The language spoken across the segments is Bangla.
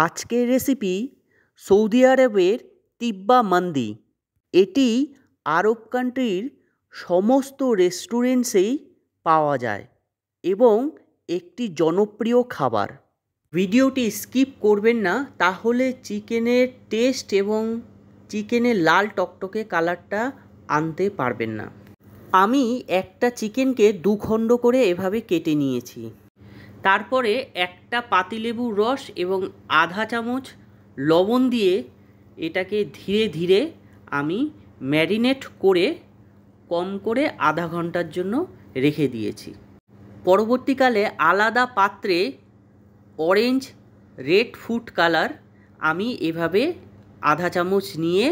আজকের রেসিপি সৌদি আরবের তিব্বা মান্দি। এটি আরব কান্ট্রির সমস্ত রেস্টুরেন্টসেই পাওয়া যায় এবং একটি জনপ্রিয় খাবার। ভিডিওটি স্কিপ করবেন না, তাহলে চিকেনের টেস্ট এবং চিকেনের লাল টকটকে কালারটা আনতে পারবেন না। আমি একটা চিকেনকে 2 খণ্ড করে এভাবে কেটে নিয়েছি। তারপরে একটা পাতিলেবুর রস এবং আধা চামচ লবণ দিয়ে এটাকে ধীরে ধীরে আমি ম্যারিনেট করে কম করে আধা ঘন্টার জন্য রেখে দিয়েছি। পরবর্তীকালে আলাদা পাত্রে অরেঞ্জ রেড ফুড কালার আমি এভাবে আধা চামচ নিয়ে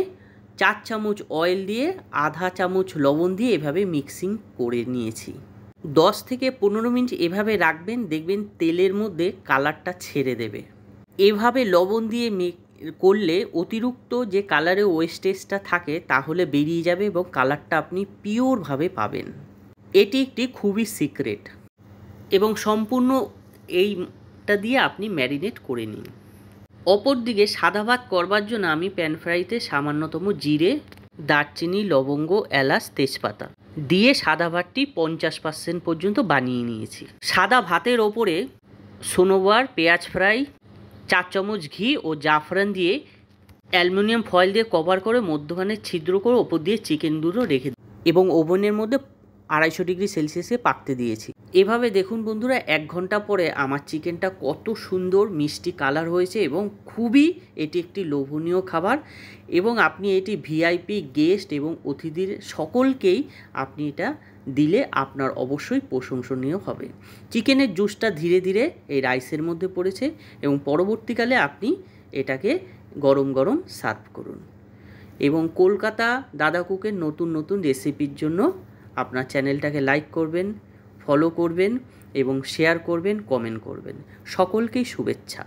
4 চামচ অয়েল দিয়ে আধা চামচ লবণ দিয়ে এভাবে মিক্সিং করে নিয়েছি। 10 থেকে 15 মিনিট এভাবে রাখবেন, দেখবেন তেলের মধ্যে কালারটা ছেড়ে দেবে। এভাবে লবণ দিয়ে করলে অতিরিক্ত যে কালারের ওয়েস্টেজটা থাকে তাহলে বেরিয়ে যাবে এবং কালারটা আপনি পিওরভাবে পাবেন। এটি একটি খুবই সিক্রেট এবং সম্পূর্ণ এইটা দিয়ে আপনি ম্যারিনেট করে নিন। অপরদিকে সাদা ভাত করবার জন্য আমি প্যান ফ্রাইতে সামান্যতম জিরে, দারচিনি, লবঙ্গ, এলাচ, তেজপাতা দিয়ে সাদা ভাতটি 50% পর্যন্ত বানিয়ে নিয়েছি। সাদা ভাতের ওপরে সোনোবার, পেঁয়াজ ফ্রাই, 4 চামচ ঘি ও জাফরান দিয়ে অ্যালুমিনিয়াম ফয়েল দিয়ে কভার করে মধ্যখানে ছিদ্র করে ওপর দিয়ে চিকেন দুটো রেখে এবং ওভেনের মধ্যে 250 ডিগ্রি সেলসিয়াসে পাকতে দিয়েছি। এভাবে দেখুন বন্ধুরা, 1 ঘন্টা পরে আমার চিকেনটা কত সুন্দর মিষ্টি কালার হয়েছে এবং খুবই এটি একটি লোভনীয় খাবার এবং আপনি এটি ভিআইপি গেস্ট এবং অতিথির সকলকেই আপনি এটা দিলে আপনার অবশ্যই প্রশংসনীয় হবে। চিকেনের জুসটা ধীরে ধীরে এই রাইসের মধ্যে পড়েছে এবং পরবর্তীকালে আপনি এটাকে গরম গরম সার্ভ করুন। এবং কলকাতা দাদা কুকের নতুন নতুন রেসিপির জন্য আপনার চ্যানেলটাকে লাইক করবেন, ফলো করবেন এবং শেয়ার করবেন, কমেন্ট করবেন। সকলকেই শুভেচ্ছা।